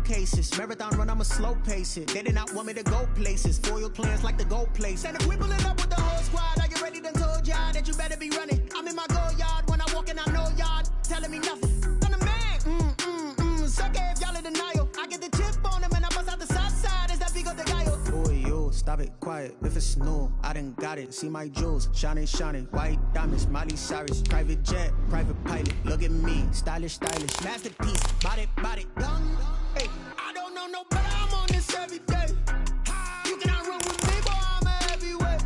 cases. Marathon run, I'ma slow pace it. They did not want me to go places. Foil plans like the gold place. And if we pulling up with the whole squad, are you ready to told y'all that you better be running? I'm in my go yard when I walk in, I know y'all telling me nothing. I'm the man. Suck it if y'all in denial. I get the chip on them and I bust out the south side. Is that big of the guy? Boy, yo, stop it, quiet. If it's new, I done got it. See my jewels, shining, shining. White diamonds, Miley Cyrus. Private jet, private pilot. Look at me, stylish, stylish. Masterpiece, body, young. Hey, I don't know no better. I'm on this every day. You cannot run with me, boy. I'm a heavyweight.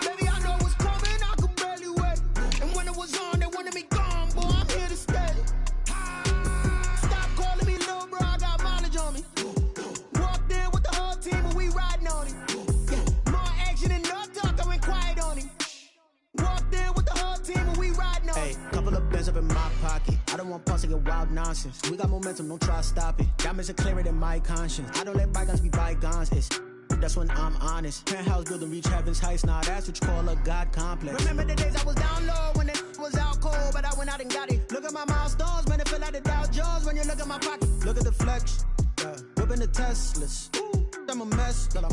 Baby, I know what's coming. I could barely wait. And when it was on, they wanted me gone, boy. I'm here to stay. Stop calling me little bro. I got mileage on me. Walked in with the whole team and we riding on it. Yeah, more action and no talk. I went quiet on him. Walked in with the whole team and we riding on it. Hey, couple of bands up in my pocket. I don't want pulse to get wild nonsense. We got momentum, don't try to stop it. Diamonds are clearer than my conscience. I don't let bygones be bygones. That's when I'm honest. Penthouse building, reach heaven's heights. Now that's what you call a God complex. Remember the days I was down low when it was out cold, but I went out and got it. Look at my milestones, man, it feel like the Dow Jones when you look at my pocket. Look at the flex, yeah. Whipping the Teslas. Ooh, I'm a mess, but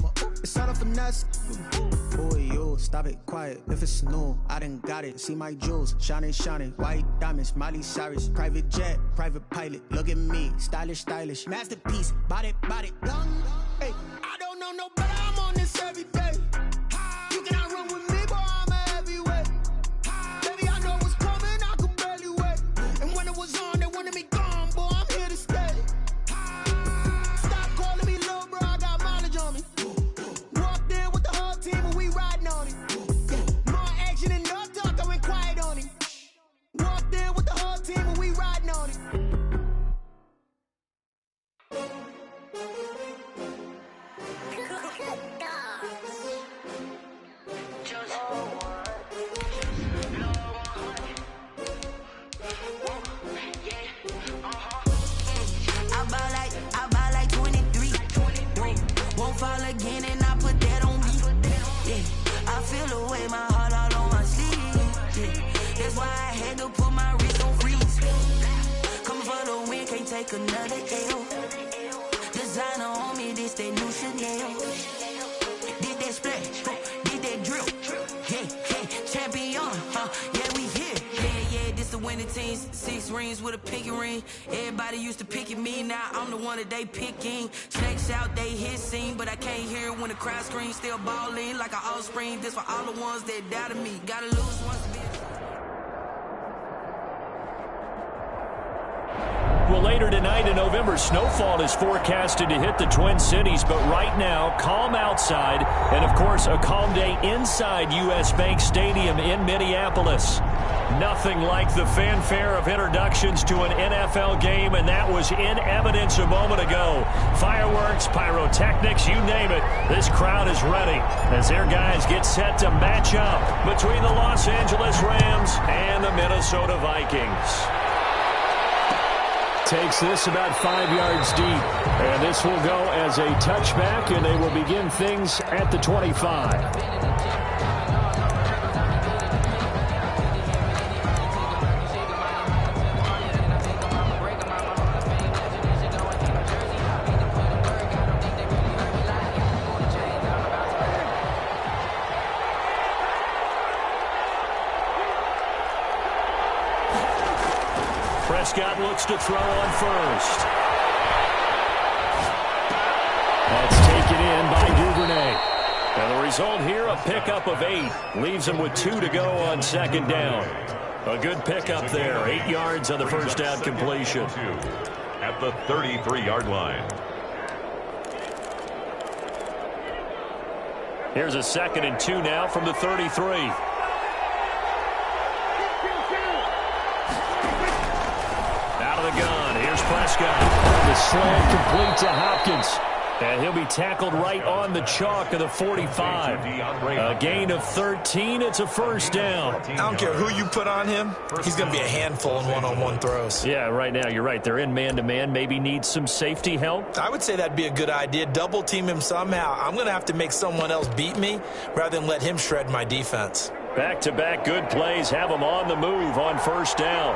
it's all a finesse. Boy, yo, stop it, quiet. If it's new, I done got it. See my jewels, shining, shining. White diamonds, Miley Cyrus. Private jet, private pilot. Look at me, stylish, stylish. Masterpiece, body, young. Hey, I don't know no better. I'm on this every day. You cannot run with me, boy. I'm a heavyweight. Baby, I know what's coming. I could barely wait. And when it was on, they wanted me gone, boy. I'm here to stay. Stop calling me little bro. I got mileage on me. Walked in with the whole team and we riding on it. Yeah, more action and no talk. I went quiet on him. Walked in with the whole team and we riding on it. Fall again and I put that on me. Yeah, I feel the way, my heart all on my sleeve. Yeah, that's why I had to put my wrist on freeze. Coming for the win, can't take another L. Designer on me, this that new Chanel. Did that splash, did that drill. Yeah, champion, yeah, we here. Yeah, this the winning team. 6 rings with a pinky ring. Everybody used to picking me, now I'm the one that they picking. Snakes out, they hit scene, but I can't hear it when the crowd screams. Still balling like an offspring. This for all the ones that doubted me. Gotta lose once to be. Well, later tonight in November, snowfall is forecasted to hit the Twin Cities, but right now, calm outside, and of course, a calm day inside U.S. Bank Stadium in Minneapolis. Nothing like the fanfare of introductions to an NFL game, and that was in evidence a moment ago. Fireworks, pyrotechnics, you name it. This crowd is ready as their guys get set to match up between the Los Angeles Rams and the Minnesota Vikings. Takes this about 5 yards deep, and this will go as a touchback, and they will begin things at the 25. Prescott looks to throw on first. That's taken in by Duvernay. And the result here, a pickup of 8. Leaves him with 2 to go on second down. A good pickup there. 8 yards on the first down completion. At the 33-yard line. Here's a 2nd and 2 now from the 33. The gun. Here's Prescott. The slant complete to Hopkins. And he'll be tackled right on the chalk of the 45. A gain of 13. It's a first down. I don't care who you put on him. He's going to be a handful in one-on-one throws. Yeah, right now you're right. They're in man-to-man. Maybe need some safety help. I would say that'd be a good idea. Double team him somehow. I'm going to have to make someone else beat me rather than let him shred my defense. Back-to-back good plays. Have him on the move on first down.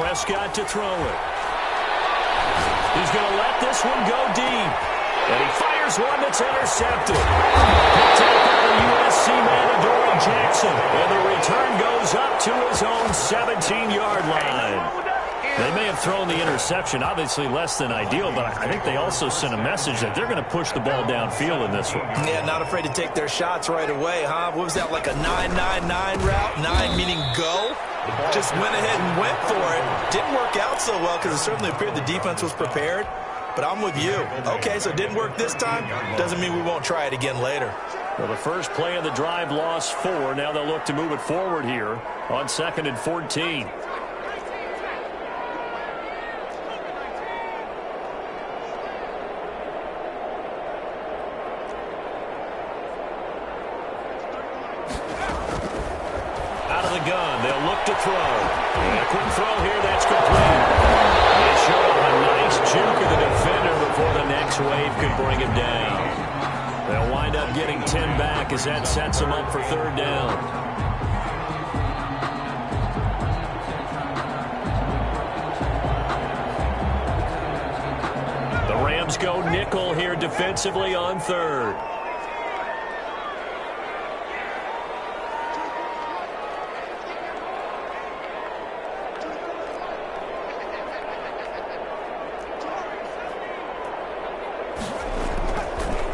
Prescott to throw it. He's going to let this one go deep. And he fires one that's intercepted. Picked up by the USC man, Adoree Jackson. And the return goes up to his own 17-yard line. They may have thrown the interception, obviously less than ideal, but I think they also sent a message that they're going to push the ball downfield in this one. Yeah, not afraid to take their shots right away, huh? What was that, like a 9-9-9 route? 9 meaning go? Just went ahead and went for it. Didn't work out so well because it certainly appeared the defense was prepared. But I'm with you. Okay, so it didn't work this time. Doesn't mean we won't try it again later. Well, the first play of the drive lost 4. Now they'll look to move it forward here on 2nd and 14. Out of the gun, they'll look to throw. And a quick throw here, that's complete. They show up a nice juke of the defender before the next wave could bring him down. They'll wind up getting 10 back as that sets them up for 3rd down. The Rams go nickel here defensively on 3rd.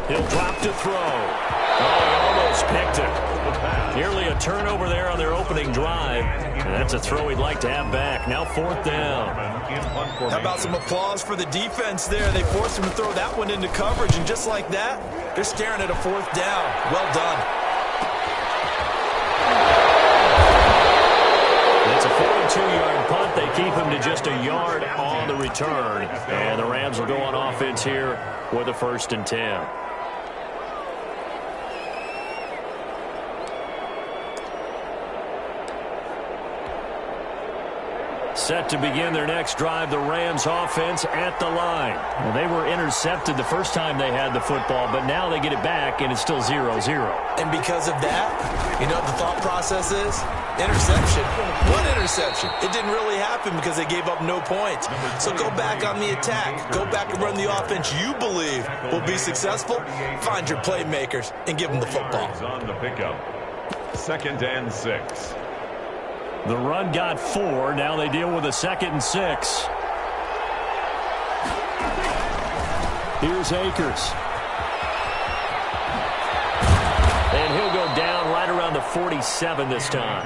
He'll drop to throw. Oh, he almost picked it. Nearly a turnover there on their opening drive. And that's a throw he'd like to have back. Now 4th down. How about some applause for the defense there? They forced him to throw that one into coverage, and just like that, they're staring at a 4th down. Well done. It's a 42-yard punt. They keep him to just a yard on the return. And the Rams will go on offense here with a 1st and 10. Set to begin their next drive, the Rams offense at the line. Well, they were intercepted the first time they had the football, but now they get it back, and it's still 0-0. And because of that, you know what the thought process is? Interception. What interception? It didn't really happen because they gave up no points. So go back on the attack. Go back and run the offense you believe will be successful. Find your playmakers and give them the football. On the pickup. 2nd and 6. The run got 4. Now they deal with a 2nd and 6. Here's Akers. And he'll go down right around the 47 this time.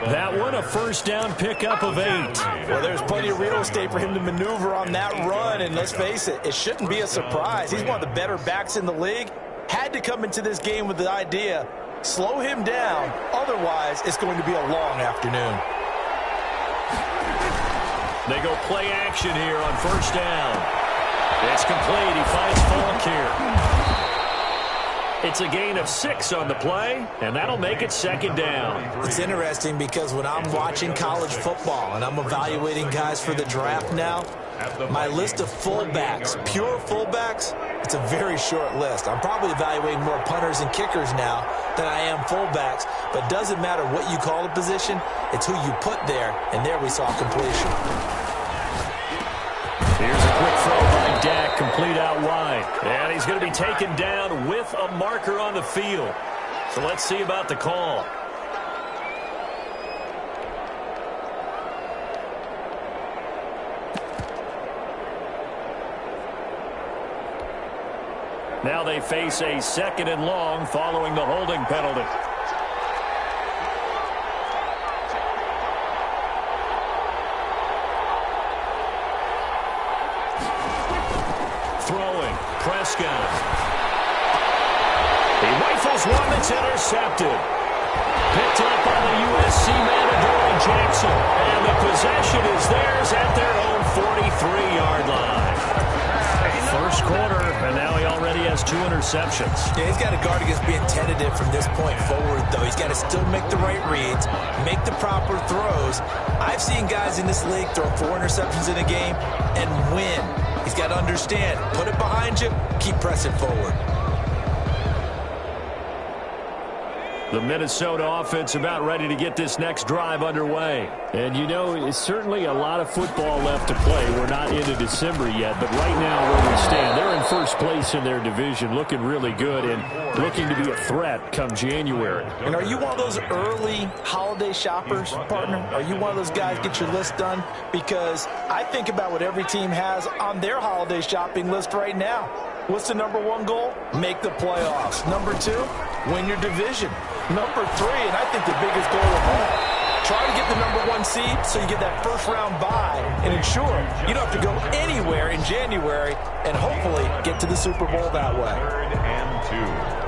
That one, a 1st down pickup of 8. Well, there's plenty of real estate for him to maneuver on that run. And let's face it, it shouldn't be a surprise. He's one of the better backs in the league. Had to come into this game with the idea, slow him down. Otherwise, it's going to be a long afternoon. They go play action here on 1st down. It's complete. He finds Falk here. It's a gain of 6 on the play, and that'll make it 2nd down. It's interesting because when I'm watching college football and I'm evaluating guys for the draft now, my list of fullbacks, pure fullbacks, it's a very short list. I'm probably evaluating more punters and kickers now than I am fullbacks, but it doesn't matter what you call a position, it's who you put there, and there we saw completion. Here's a quick throw by Dak, complete out wide. And he's going to be taken down with a marker on the field. So let's see about the call. Now they face a 2nd and long following the holding penalty. Throwing, Prescott. He rifles one that's intercepted. Picked up by the USC man, Adoree Jackson. And the possession is theirs at their own 43-yard line. First quarter, and now he already has 2 interceptions. Yeah, he's got to guard against being tentative from this point forward, though. He's got to still make the right reads, make the proper throws. I've seen guys in this league throw 4 interceptions in a game and win. He's got to understand, put it behind you, keep pressing forward. The Minnesota offense about ready to get this next drive underway. And, you know, it's certainly a lot of football left to play. We're not into December yet, but right now where we stand, they're in first place in their division, looking really good and looking to be a threat come January. And are you one of those early holiday shoppers, partner? Are you one of those guys get your list done? Because I think about what every team has on their holiday shopping list right now. What's the number one goal? Make the playoffs. Number 2, win your division. Number 3, and I think the biggest goal of all, try to get the number 1 seed so you get that first-round bye and ensure you don't have to go anywhere in January and hopefully get to the Super Bowl that way. 3rd and 2.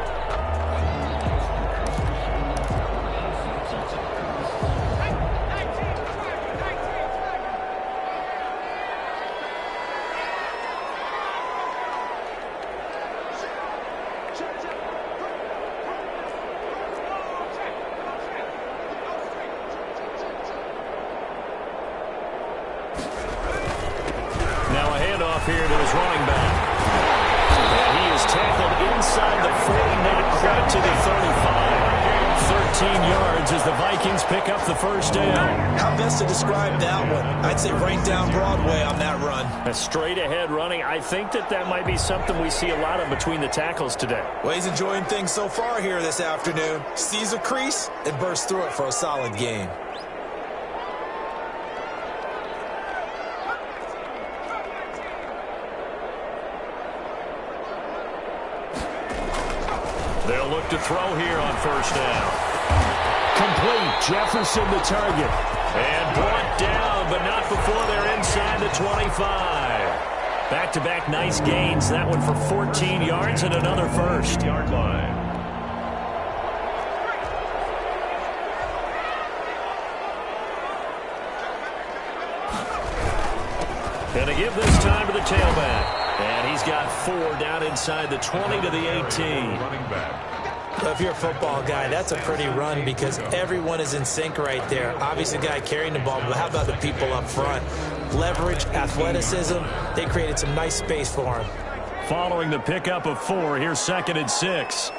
Here to his running back. And he is tackled inside the 40, not quite to the 35. 13 yards as the Vikings pick up the first down. How best to describe that one? I'd say right down Broadway on that run. A straight ahead running. I think that might be something we see a lot of between the tackles today. Well, he's enjoying things so far here this afternoon. Sees a crease and bursts through it for a solid gain. They'll look to throw here on first down. Complete. Jefferson the target. And brought down, but not before they're inside the 25. Back-to-back nice gains. That one for 14 yards and another first. Yard line. And to give this time to the tailback. And he's got 4 down inside the 20 to the 18. Running back. Well, if you're a football guy, that's a pretty run because everyone is in sync right there. Obviously, the guy carrying the ball, but how about the people up front? Leverage, athleticism, they created some nice space for him. Following the pickup of 4, here's 2nd and 6.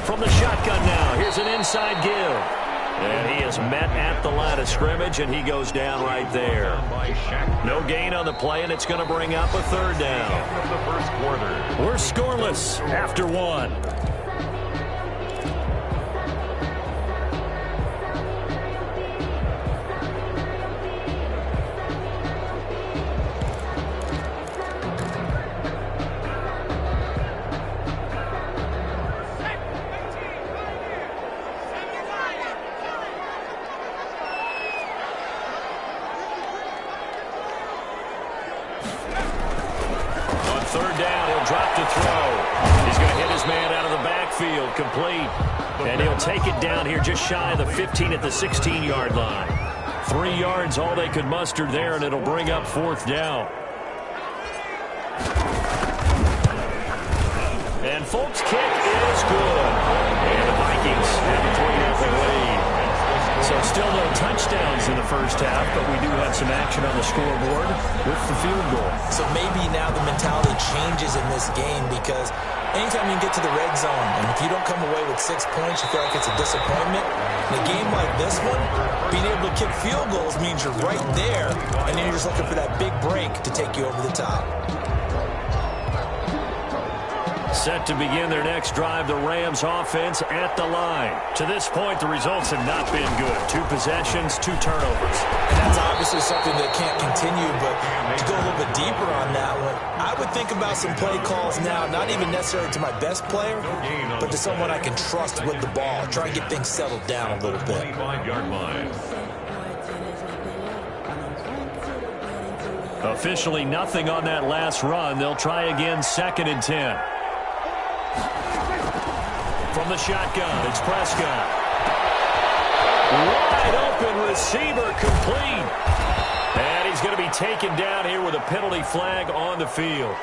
From the shotgun now, here's an inside give. And he is met at the line of scrimmage, and he goes down right there. No gain on the play, and it's going to bring up a 3rd down. The first quarter. We're scoreless after 1. Complete. And he'll take it down here just shy of the 15 at the 16-yard line. 3 yards, all they could muster there, and it'll bring up 4th down. And Folk's kick is good. And the Vikings have a 3-0 lead. So still no touchdowns in the first half, but we do have some action on the scoreboard with the field goal. So maybe now the mentality changes in this game because anytime you get to the red zone, and if you don't come away with 6 points, you feel like it's a disappointment. In a game like this one, being able to kick field goals means you're right there, and then you're just looking for that big break to take you over the top. Set to begin their next drive, the Rams offense at the line. To this point, the results have not been good. 2 possessions, 2 turnovers. And that's obviously something that can't continue, but to go a little bit deeper on that one, I would think about some play calls now, not even necessarily to my best player, but to someone I can trust with the ball. Try and get things settled down a little bit. 25-yard line. Officially nothing on that last run. They'll try again, 2nd and 10. From the shotgun, it's Prescott. Wide open receiver, complete. And he's going to be taken down here with a penalty flag on the field.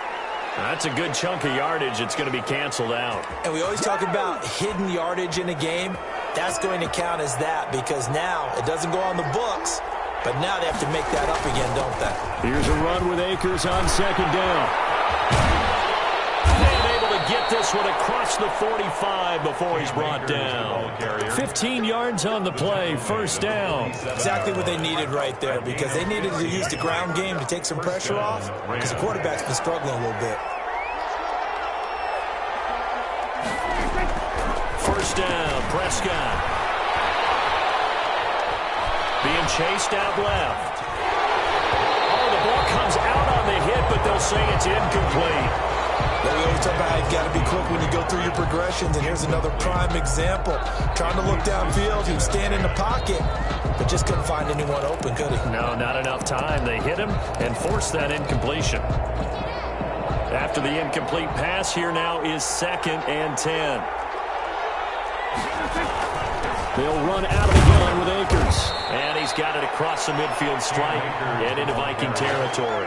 That's a good chunk of yardage. It's going to be canceled out. And we always talk about hidden yardage in a game. That's going to count as that because now it doesn't go on the books, but now they have to make that up again, don't they? Here's a run with Akers on second down. And able to get this one across the 45 before he's brought down. 15 yards on the play, first down. Exactly what they needed right there because they needed to use the ground game to take some pressure off because the quarterback's been struggling a little bit. First down, Prescott. Being chased out left. Oh, the ball comes out on the hit, but they'll say it's incomplete. But we always talk about how you've got to be quick when you go through your progressions, and here's another prime example. Trying to look downfield, he was standing in the pocket, but just couldn't find anyone open, could he? No, not enough time. They hit him and forced that incompletion. After the incomplete pass, here now is 2nd and 10. They'll run out of the gun with Akers. And he's got it across the midfield stripe and into Viking territory.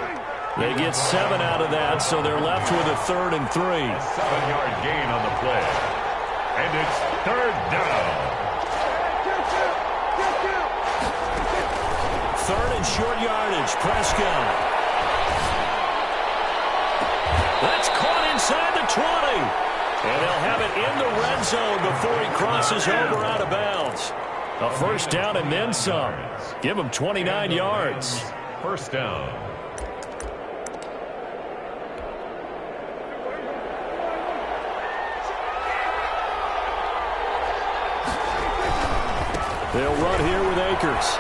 They get 7 out of that, so they're left with a 3rd and 3. 7-yard gain on the play. And it's 3rd down. 3rd and short yardage, Prescott. That's caught inside the 20. And they'll have it in the red zone before he crosses over out of bounds. A first down and then some. Give him 29 yards. First down. They'll run here with Akers.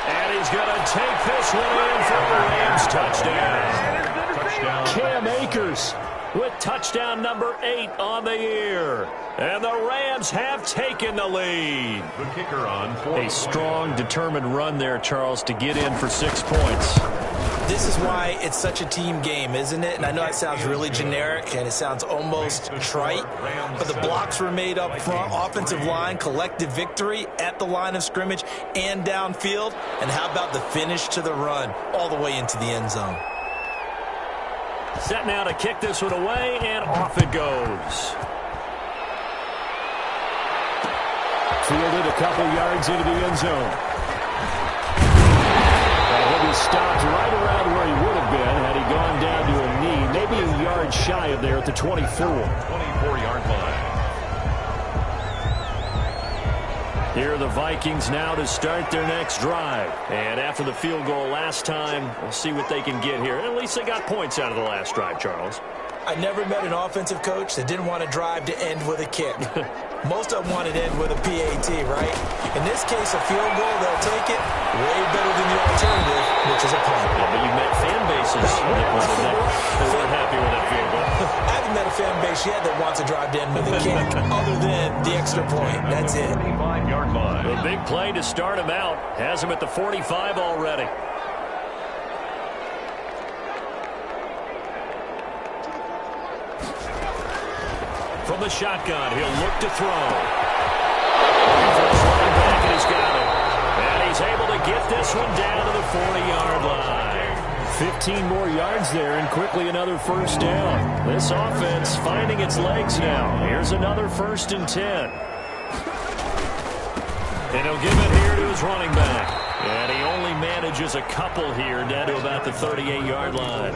And he's going to take this one in for the Rams touchdown. Cam Akers with touchdown number 8 on the year. And the Rams have taken the lead. The kicker on 4. A strong, determined run there, Charles, to get in for 6 points. This is why it's such a team game, isn't it? And I know it sounds really generic and it sounds almost trite, but the blocks were made up front, offensive line, collective victory at the line of scrimmage and downfield. And how about the finish to the run all the way into the end zone? Set now to kick this one away, and off it goes. Fielded a couple yards into the end zone. He'll be stopped right around where he would have been had he gone down to a knee, maybe a yard shy of there at the 24. 24-yard line. Here are the Vikings now to start their next drive. And after the field goal last time, we'll see what they can get here. At least they got points out of the last drive, Charles. I never met an offensive coach that didn't want to drive to end with a kick. Most of them wanted to end with a PAT, right? In this case, a field goal, they'll take it way better than the alternative, which is a punt. Yeah, but you met fan bases that weren't happy with that field goal. I haven't met a fan base yet that wants to drive to end with a kick other than the extra point. That's it. 25-yard line. A big play to start him out. Has him at the 45 already. From the shotgun, he'll look to throw. Running back, and he's got it. And he's able to get this one down to the 40-yard line. 15 more yards there, and quickly another first down. This offense finding its legs now. Here's another 1st and 10. And he'll give it here to his running back. And he only manages a couple here down to about the 38-yard line.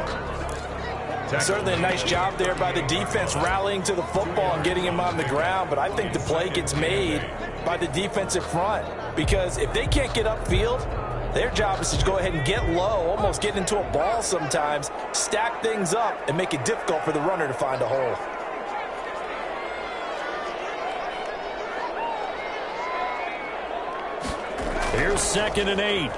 Certainly a nice job there by the defense rallying to the football and getting him on the ground, but I think the play gets made by the defensive front because if they can't get upfield, their job is to go ahead and get low, almost get into a ball sometimes, stack things up, and make it difficult for the runner to find a hole. Here's 2nd and 8.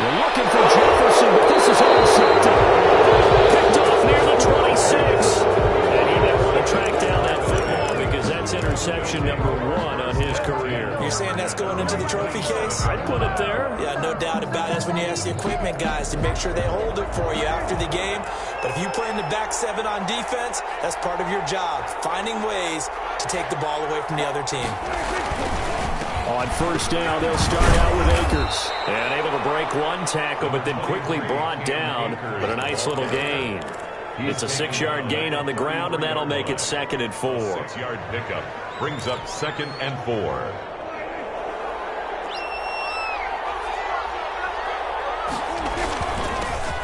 They're looking for Jefferson, but this is all set up. Picked off near the 26. And he didn't want to track down that football because that's interception number 1 on his career. You're saying that's going into the trophy case? I'd put it there. Yeah, no doubt about it. That's when you ask the equipment guys to make sure they hold it for you after the game. But if you play in the back 7 on defense, that's part of your job, finding ways to take the ball away from the other team. On first down, they'll start out with Akers. And able to break one tackle, but then quickly brought down. But a nice little gain. It's a 6-yard gain on the ground, and that'll make it 2nd and 4. 6-yard pickup brings up 2nd and 4.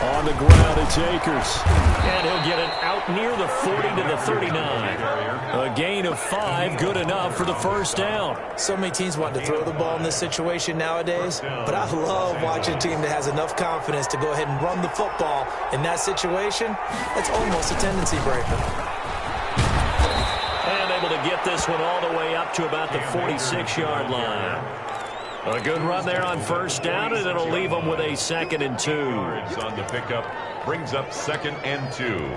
On the ground, it's Akers. And he'll get it out near the 40 to the 39. A gain of 5, good enough for the first down. So many teams want to throw the ball in this situation nowadays, but I love watching a team that has enough confidence to go ahead and run the football in that situation. That's almost a tendency breaker. And able to get this one all the way up to about the 46-yard line. A good run there on first down, and it'll leave them with a 2nd and 2. On the pickup brings up 2nd and 2.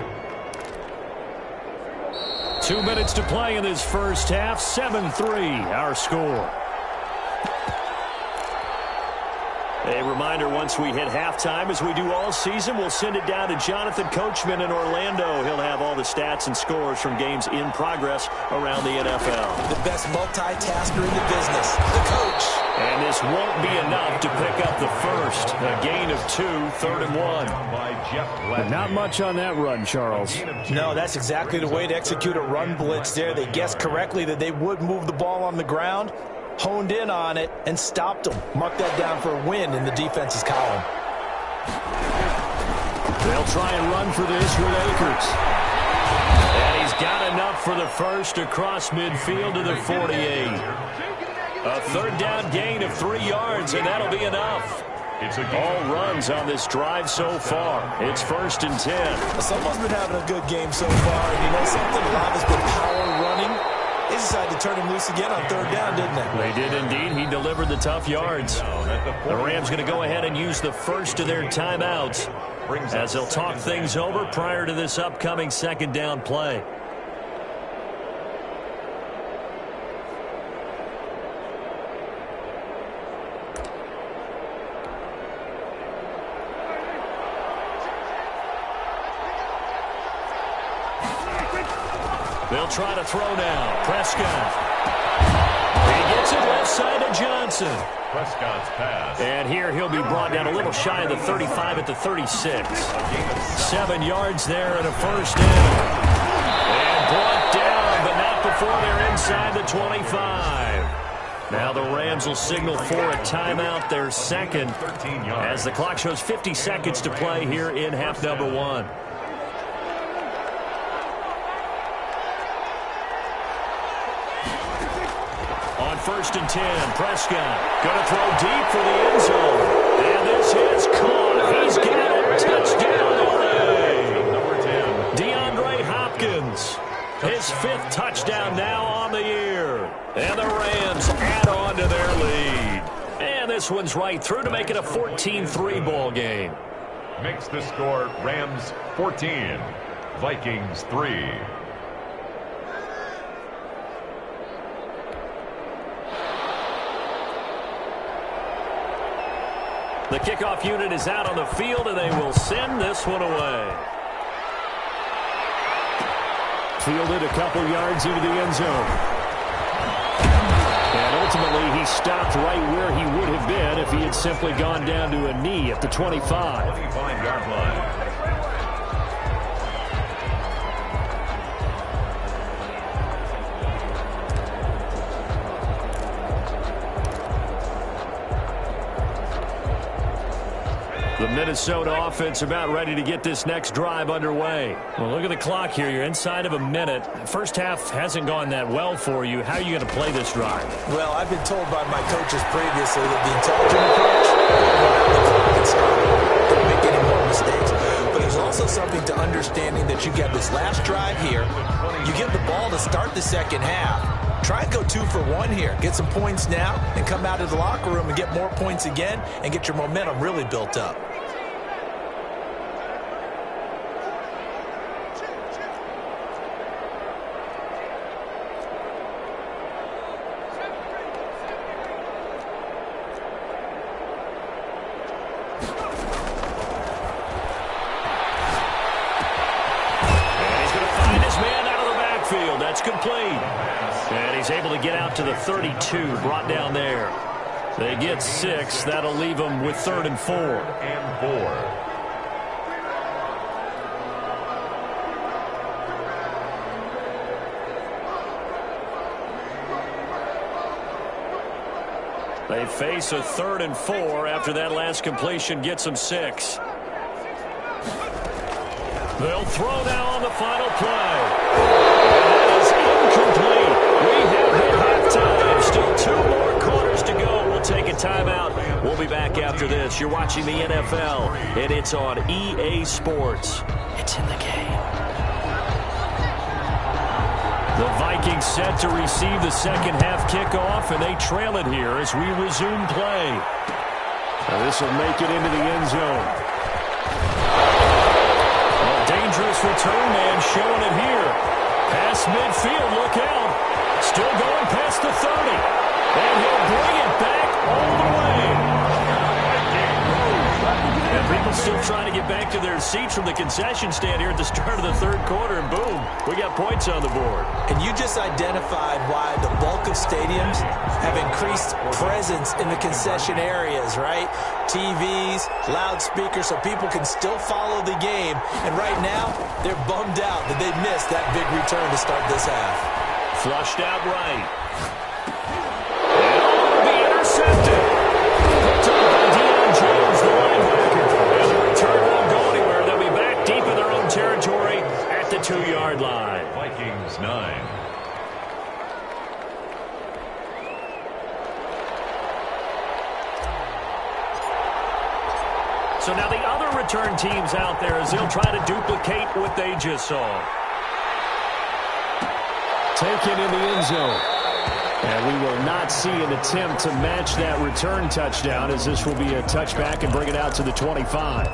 2 minutes to play in this first half. 7-3, our score. A reminder, once we hit halftime, as we do all season, we'll send it down to Jonathan Coachman in Orlando. He'll have all the stats and scores from games in progress around the NFL. The best multitasker in the business, the coach. And this won't be enough to pick up the first. A gain of 2, 3rd and 1. But not much on that run, Charles. No, that's exactly the way to execute a run blitz there. They guessed correctly that they would move the ball on the ground, honed in on it, and stopped them. Mark that down for a win in the defense's column. They'll try and run for this with Akers. And he's got enough for the first across midfield to the 48. A 3rd down gain of 3 yards, and that'll be enough. All runs on this drive so far. It's 1st and 10. Someone's been having a good game so far, and you know something? A lot has been power running. They decided to turn him loose again on 3rd down, didn't they? They did indeed. He delivered the tough yards. The Rams going to go ahead and use the first of their timeouts as they'll talk things over prior to this upcoming 2nd down play. They'll try to throw now. Prescott. He gets it left side to Johnson. Prescott's pass. And here he'll be brought down a little shy of the 35 at the 36. 7 yards there and a first down. And brought down, but not before they're inside the 25. Now the Rams will signal for a timeout, their 2nd, as the clock shows 50 seconds to play here in half number 1. On 1st and 10, Prescott going to throw deep for the end zone. And this is caught. He's got it. Touchdown, LA. DeAndre Hopkins. His 5th touchdown now on the year. And the Rams add on to their lead. And this one's right through to make it a 14-3 ball game. Makes the score Rams 14, Vikings 3. The kickoff unit is out on the field, and they will send this one away. Fielded a couple yards into the end zone. And ultimately, he stopped right where he would have been if he had simply gone down to a knee at the 25. 25-yard line. The Minnesota offense about ready to get this next drive underway. Well, look at the clock here. You're inside of a minute. First half hasn't gone that well for you. How are you going to play this drive? Well, I've been told by my coaches previously that the intelligent approach, the clock and stop. Don't make any more mistakes. But there's also something to understanding that you get this last drive here. You get the ball to start the 2nd half. Try and go 2 for 1 here. Get some points now and come out of the locker room and get more points again and get your momentum really built up. That's complete. And he's able to get out out to the 32, brought down there. They get 6. That'll leave them with 3rd and 4. And 4. They face a 3rd and 4 after that last completion gets them 6. They'll throw now on the final play. That is incomplete. We have hit halftime. Still 2 more quarters to go. We'll take a timeout. We'll be back after this. You're watching the NFL, and it's on EA Sports. It's in the game. The Vikings set to receive the second half kickoff, and they trail it here as we resume play. Now this will make it into the end zone. A dangerous return man showing it here. Past midfield, look out. Still going past the 30. And he'll bring it back all the way. And people still trying to get back to their seats from the concession stand here at the start of the 3rd quarter, and boom, we got points on the board. And you just identified why the bulk of stadiums have increased presence in the concession areas, right? TVs, loudspeakers, so people can still follow the game. And right now, they're bummed out that they missed that big return to start this half. Flushed out right. And it'll be intercepted. Picked up by Deion Jones, the linebacker. And the return won't go anywhere. They'll be back deep in their own territory at the 2-yard line. Vikings 9. So now the other return teams out there as they'll try to duplicate what they just saw. Taken in the end zone. And we will not see an attempt to match that return touchdown, as this will be a touchback and bring it out to the 25.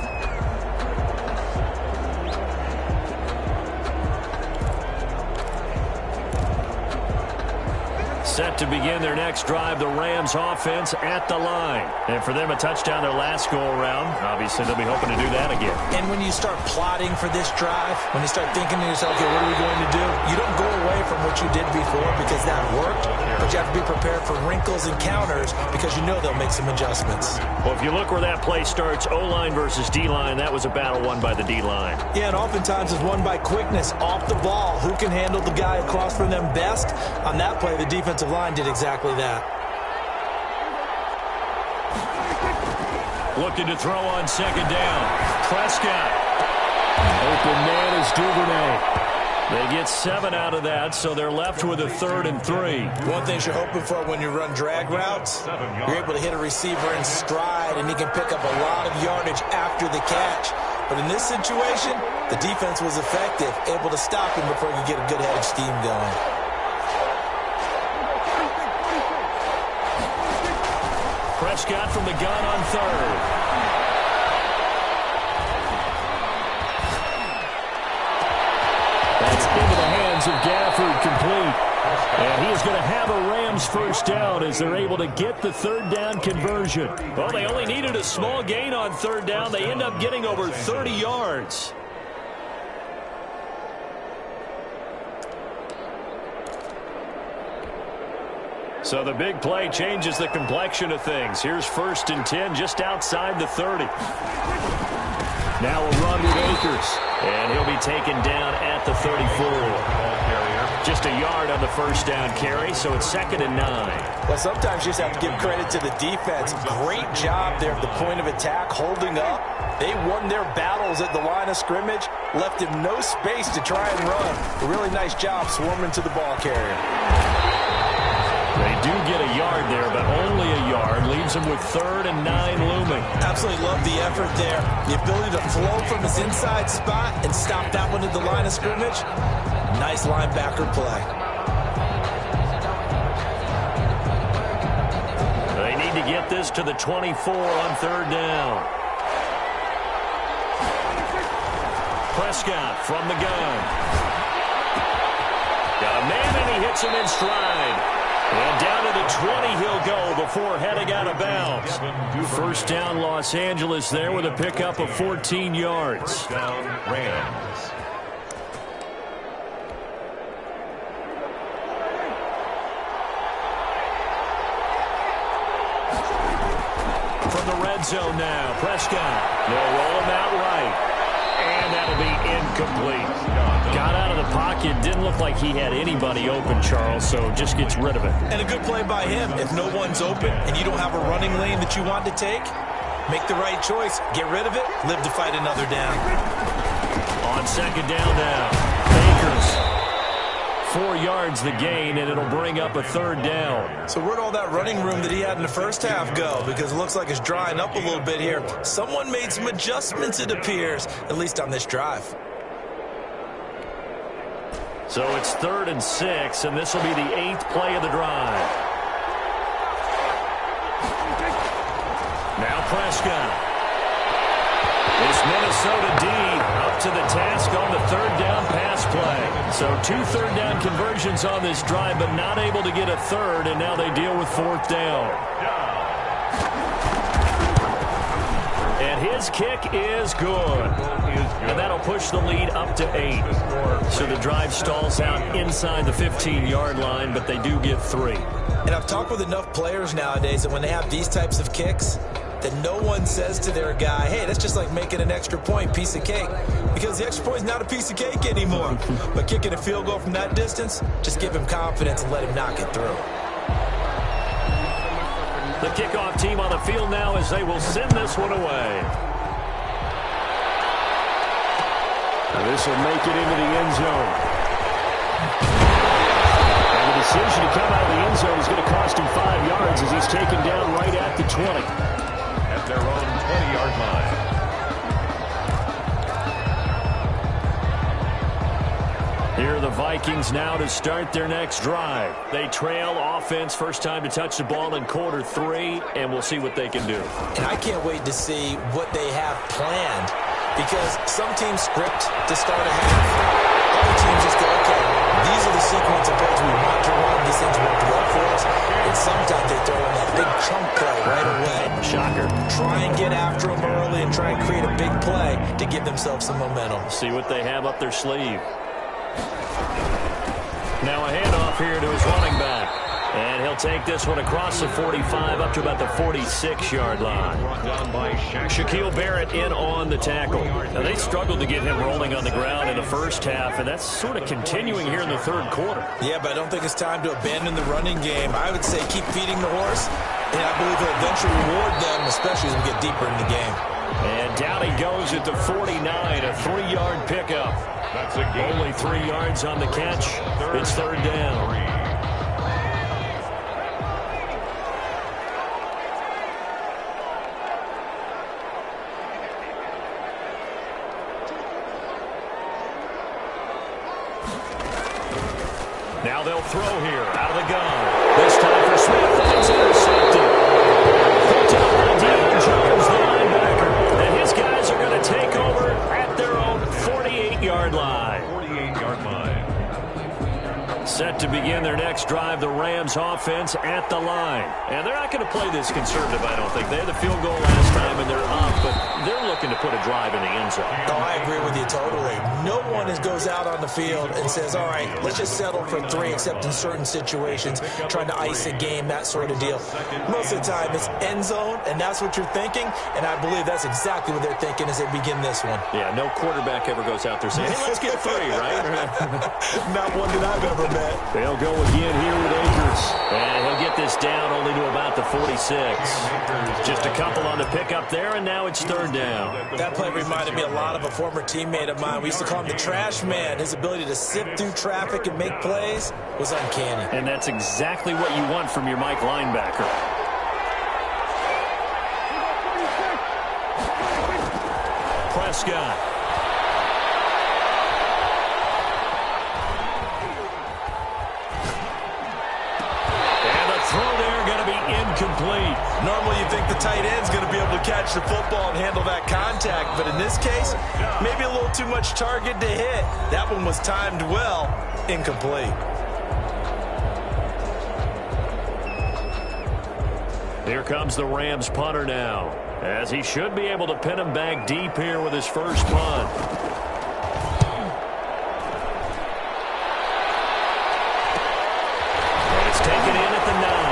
Set to begin their next drive, the Rams offense at the line. And for them, a touchdown their last go-around. Obviously, they'll be hoping to do that again. And when you start plotting for this drive, when you start thinking to yourself, okay, what are we going to do? You don't go away from what you did before because that worked, but you have to be prepared for wrinkles and counters because you know they'll make some adjustments. Well, if you look where that play starts, O-line versus D-line, that was a battle won by the D-line. Yeah, and oftentimes it's won by quickness off the ball. Who can handle the guy across from them best? On that play, the defensive line did exactly that. Looking to throw on second down. Prescott. Open man is Duvernay. They get 7 out of that, so they're left with a 3rd and 3. One thing you're hoping for when you run drag routes, you're able to hit a receiver in stride, and he can pick up a lot of yardage after the catch. But in this situation, the defense was effective, able to stop him before he could get a good head of steam going. Prescott from the gun on 3rd. That's into the hands of Gafford, complete. And he is going to have a Rams first down as they're able to get the 3rd down conversion. Well, they only needed a small gain on 3rd down. They end up getting over 30 yards. So the big play changes the complexion of things. Here's 1st and 10 just outside the 30. Now a run with Akers. And he'll be taken down at the 34. Just a yard on the first down carry, so it's 2nd and 9. Well, sometimes you just have to give credit to the defense. Great job there at the point of attack, holding up. They won their battles at the line of scrimmage, left him no space to try and run. A really nice job swarming to the ball carrier. They do get a yard there, but only a yard. Leaves them with 3rd and 9 looming. Absolutely love the effort there. The ability to flow from his inside spot and stop that one at the line of scrimmage. Nice linebacker play. They need to get this to the 24 on 3rd down. Prescott from the gun. Got a man, and he hits him in stride. And down to the 20 he'll go before heading out of bounds. First down Los Angeles there with a pickup of 14 yards. First down Rams. from the red zone now. Prescott. They'll roll him out right. And that'll be incomplete. Got out of the pocket. Didn't look like he had anybody open, Charles, so just gets rid of it. And a good play by him. If no one's open and you don't have a running lane that you want to take, make the right choice. Get rid of it. Live to fight another down. On second down now. Bakers. 4 yards the gain, and it'll bring up a third down. So where'd all that running room that he had in the first half go? Because it looks like it's drying up a little bit here. Someone made some adjustments, it appears, at least on this drive. So it's 3rd and 6, and this will be the 8th play of the drive. Now Prescott. It's Minnesota D up to the task on the 3rd down pass play. So 2 third down conversions on this drive, but not able to get a third, and now they deal with 4th down. And his kick is good. And that'll push the lead up to 8. So the drive stalls out inside the 15-yard line, but they do get 3. And I've talked with enough players nowadays that when they have these types of kicks, that no one says to their guy, hey, that's just like making an extra point, piece of cake. Because the extra point is not a piece of cake anymore. But kicking a field goal from that distance, just give him confidence and let him knock it through. The kickoff team on the field now as they will send this one away. Now this will make it into the end zone. And the decision to come out of the end zone is going to cost him 5 yards as he's taken down right at the 20. At their own 20-yard line. Here are the Vikings now to start their next drive. They trail offense, first time to touch the ball in quarter 3, and we'll see what they can do. And I can't wait to see what they have planned, because some teams script to start a half. Other teams just go, okay, these are the sequence of plays we want to run. These things work well for us. And sometimes they throw in that big chunk play right away. Shocker. Try and get after them early and try and create a big play to give themselves some momentum. See what they have up their sleeve. Now a handoff here to his running back. And he'll take this one across the 45 up to about the 46-yard line. Shaquille Barrett in on the tackle. Now they struggled to get him rolling on the ground in the first half, and that's sort of continuing here in the third quarter. Yeah, but I don't think it's time to abandon the running game. I would say keep feeding the horse, and I believe he'll eventually reward them, especially as we get deeper in the game. And down he goes at the 49, a 3-yard pickup. Only 3 yards on the catch. It's third down. Now they'll throw here out of the gun. This time for Smith. It's intercepted. Picked up by Deion Jones, the linebacker. And his guys are going to take over at their own 48-yard line. 48-yard line. Set to begin their next drive, the Rams offense at the line. And they're not going to play this conservative, I don't think. They had the field goal last time, and they're up, but they're looking to put a drive in the end zone. Oh, I agree with you totally. No one goes out on the field and says, all right, let's just settle for 3, except in certain situations, trying to ice a game, that sort of deal. Most of the time, it's end zone, and that's what you're thinking, and I believe that's exactly what they're thinking as they begin this one. Yeah, no quarterback ever goes out there saying, hey, let's get 3, right? Not one that I've ever met. They'll go again here with Akers. And he'll get this down only to about the 46. Just a couple on the pickup there, and now it's third down. That play reminded me a lot of a former teammate of mine. We used to call him the trash man. His ability to sift through traffic and make plays was uncanny. And that's exactly what you want from your Mike linebacker. Prescott. Incomplete. Normally you think the tight end's going to be able to catch the football and handle that contact, but in this case, maybe a little too much target to hit. That one was timed well. Incomplete. Here comes the Rams punter now, as he should be able to pin him back deep here with his first punt. And it's taken in at the 9.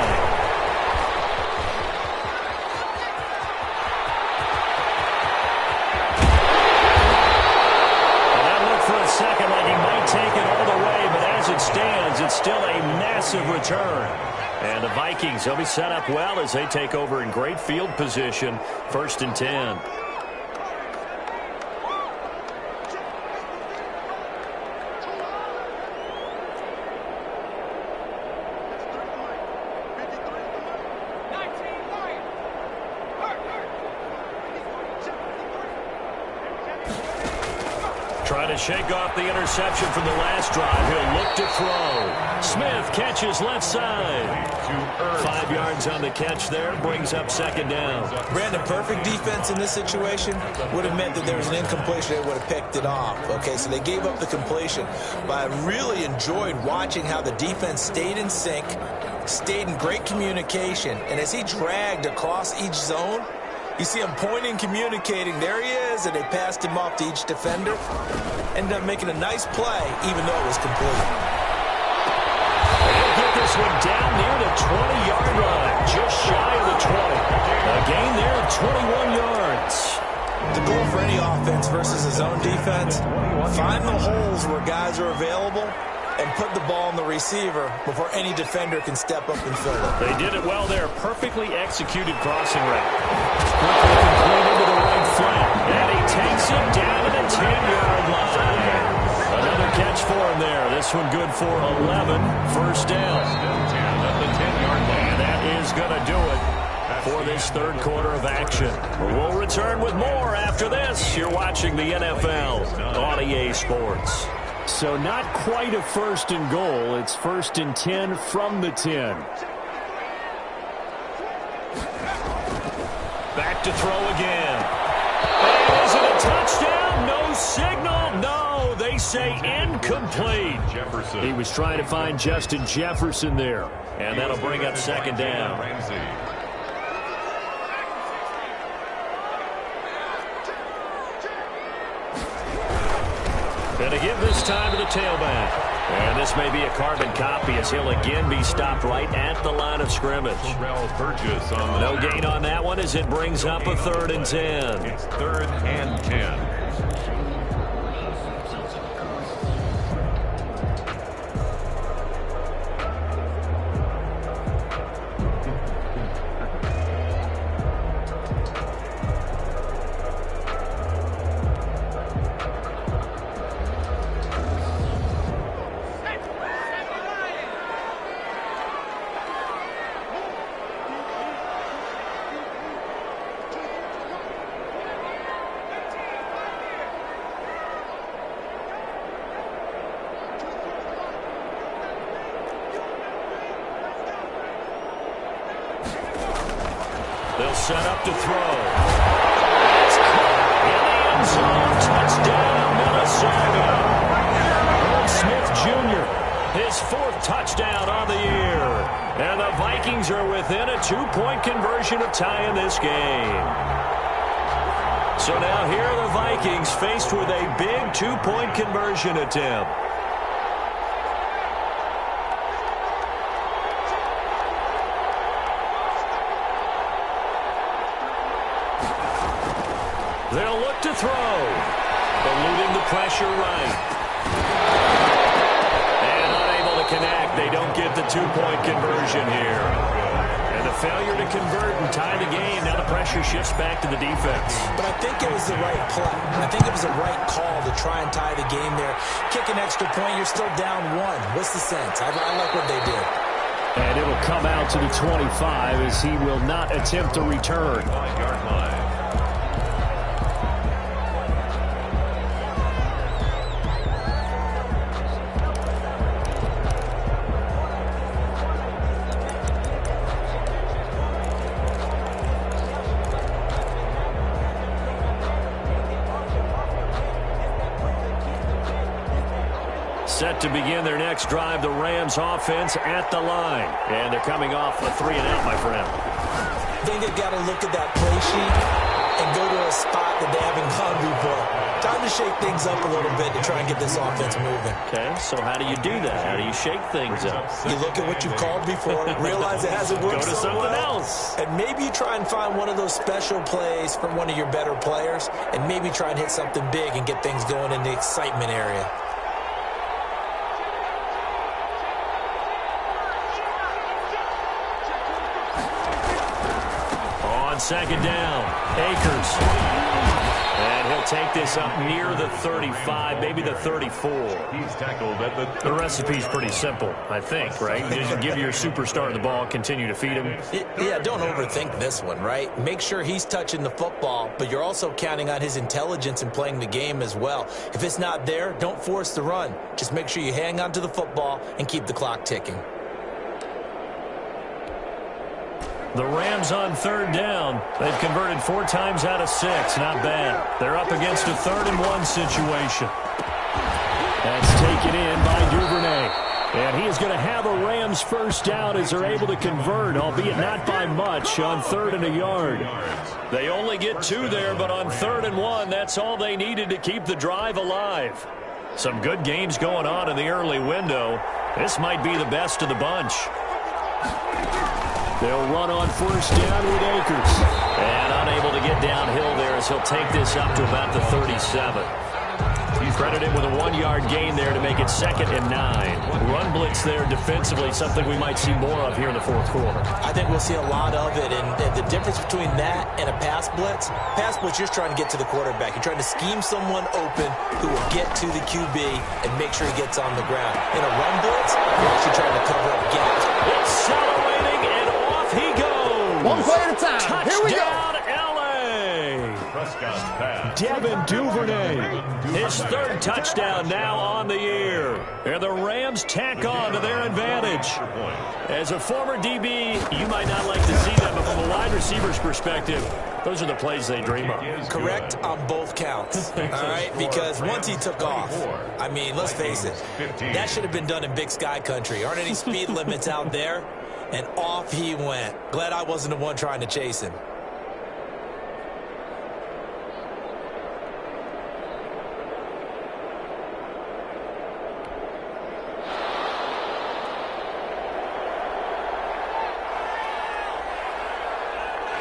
Vikings. They'll be set up well as they take over in great field position. 1st and 10. Trying to shake off the interception from the last drive. He'll look to throw. Smith catches left side. 5 yards on the catch there. Brings up 2nd down. Brandon, perfect defense in this situation would have meant that there was an incompletion. They would have picked it off. Okay, so they gave up the completion. But I really enjoyed watching how the defense stayed in sync, stayed in great communication. And as he dragged across each zone, you see him pointing, communicating. There he is, and they passed him off to each defender. Ended up making a nice play, even though it was complete. He'll get this one down near the 20-yard line, just shy of the 20. A gain there of 21 yards. The goal for any offense versus a zone defense, find the holes where guys are available and put the ball on the receiver before any defender can step up and fill it. They did it well there. Perfectly executed crossing route. Quickly completed to the right flat. And he takes it down to the 10-yard line. Another catch for him there. This one good for 11. 1st down. And that is going to do it for this 3rd quarter of action. We'll return with more after this. You're watching the NFL on EA Sports. So not quite a 1st and goal. It's 1st and 10 from the 10. Back to throw again. And is it a touchdown? No signal. No, they say incomplete. Jefferson. He was trying to find Justin Jefferson there. And that'll bring up 2nd down. Going to give this time to the tailback. And this may be a carbon copy as he'll again be stopped right at the line of scrimmage. No gain on that one as it brings up a 3rd and 10. It's 3rd and 10. They'll set up to throw. It's caught in the end zone. Touchdown, Minnesota. Irv Smith Jr., his 4th touchdown on the year. And the Vikings are within a 2-point conversion of tying this game. So now here are the Vikings faced with a big 2-point conversion attempt. They'll look to throw. Eluding the pressure right. And unable to connect. They don't get the 2-point conversion here. And the failure to convert and tie the game. Now the pressure shifts back to the defense. But I think it was the right play. I think it was the right call to try and tie the game there. Kick an extra point, you're still down 1. What's the sense? I like what they did. And it'll come out to the 25 as he will not attempt to return. 5-yard line. Set to begin their next drive, the Rams offense at the line. And they're coming off a 3-and-out, my friend. I think they've got to look at that play sheet and go to a spot that they haven't gone before. Time to shake things up a little bit to try and get this offense moving. Okay, so how do you do that? How do you shake things up? You look at what you've called before, realize it hasn't worked Go to so something well, else. and maybe you try and find one of those special plays from one of your better players, and maybe try and hit something big and get things going in the excitement area. on second down. Akers. And he'll take this up near the 35, maybe the 34. He's tackled at the recipe's pretty simple, I think, right? Just give your superstar the ball, continue to feed him. Yeah, don't overthink this one, right? Make sure he's touching the football, but you're also counting on his intelligence in playing the game as well. If it's not there, don't force the run. Just make sure you hang on to the football and keep the clock ticking. The Rams on third down. They've converted 4 times out of 6. Not bad. They're up against a 3rd-and-1 situation. That's taken in by Duvernay. And he is going to have a Rams first down as they're able to convert, albeit not by much, on 3rd and a yard. They only get 2 there, but on 3rd and 1, that's all they needed to keep the drive alive. Some good games going on in the early window. This might be the best of the bunch. They'll run on first down with Akers. And unable to get downhill there as he'll take this up to about the 37. He's credited with a 1-yard gain there to make it 2nd and 9. Run blitz there defensively, something we might see more of here in the 4th quarter. I think we'll see a lot of it, and the difference between that and a pass blitz, you're just trying to get to the quarterback. You're trying to scheme someone open who will get to the QB and make sure he gets on the ground. In a run blitz, you're actually trying to cover up gaps. Accelerating, and off he goes. One play at a time. Touchdown, Here we go. Devin Duvernay, his 3rd touchdown now on the year. And the Rams tack on to their advantage. As a former DB, you might not like to see them, but from a wide receiver's perspective, those are the plays they dream of. Correct on both counts, all right? Because once he took off, I mean, let's face it, that should have been done in Big Sky country. Aren't any speed limits out there? And off he went. Glad I wasn't the one trying to chase him.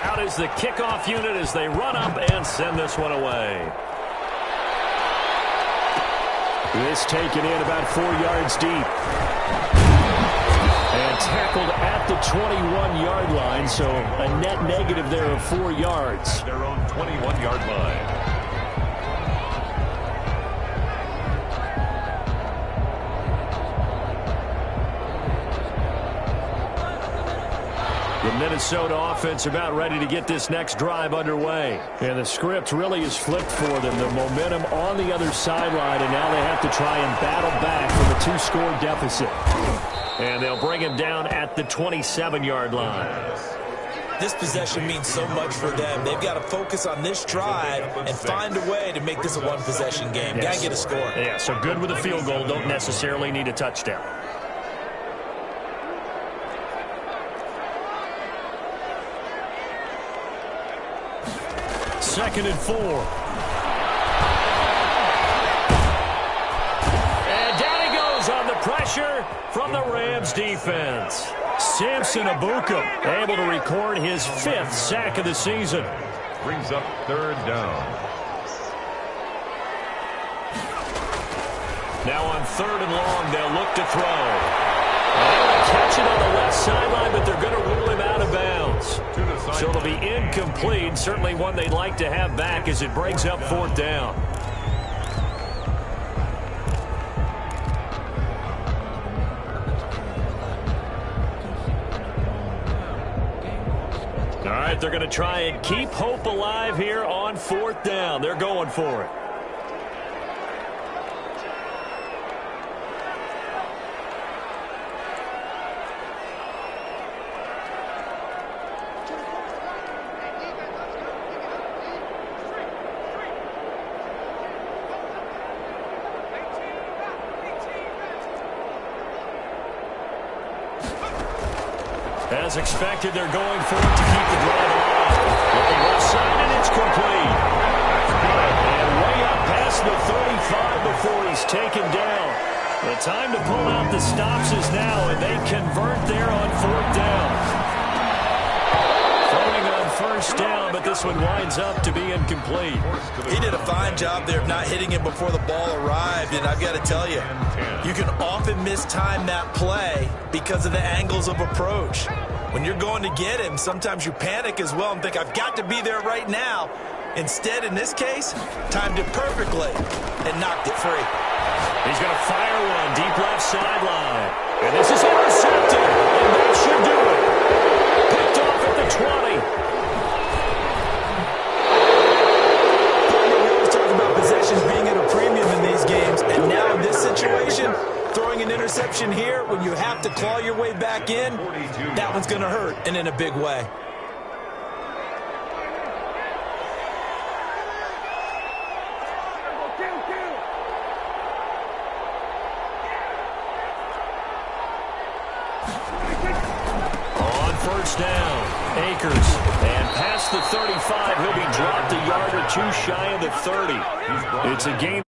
Out is the kickoff unit as they run up and send this one away. This taken in about 4 yards deep. And tackled at the 21-yard line, so a net negative there of 4 yards. Their own 21-yard line. The Minnesota offense about ready to get this next drive underway. And the script really is flipped for them. The momentum on the other sideline, and now they have to try and battle back from a 2-score deficit. And they'll bring him down at the 27-yard line. This possession means so much for them. They've got to focus on this drive and find a way to make this a 1-possession game. Got to get a score. Yeah, so good with a field goal. Don't necessarily need a touchdown. Second and 4. And down he goes on the pressure from the Rams defense. Samson Abuka able to record his 5th sack of the season. Brings up 3rd down. Now on 3rd and long, they'll look to throw. They'll catch it on the left sideline, but they're going to rule him out of bounds. So it'll be incomplete. Certainly one they'd like to have back as it brings up 4th down. All right, they're going to try and keep hope alive here on 4th down. They're going for it. As expected, they're going for it to keep the drive alive. Looking left side, and it's complete. And way up past the 35 before he's taken down. The time to pull out the stops is now, and they convert there on 4th down. Throwing on first down, but this one winds up to be incomplete. He did a fine job there of not hitting him before the ball arrived, and I've got to tell you, you can often mistime that play because of the angles of approach. When you're going to get him, sometimes you panic as well and think, I've got to be there right now. Instead, in this case, timed it perfectly and knocked it free. He's going to fire one deep left sideline. And this is intercepted. And that should do it. Picked off at the 20. We always talk about possessions being at a premium in these games. And now in this situation, throwing an interception here when you have to claw your way back in, that one's going to hurt, and in a big way. On first down, Akers. And past the 35, he'll be dropped a yard or two shy of the 30. It's a game.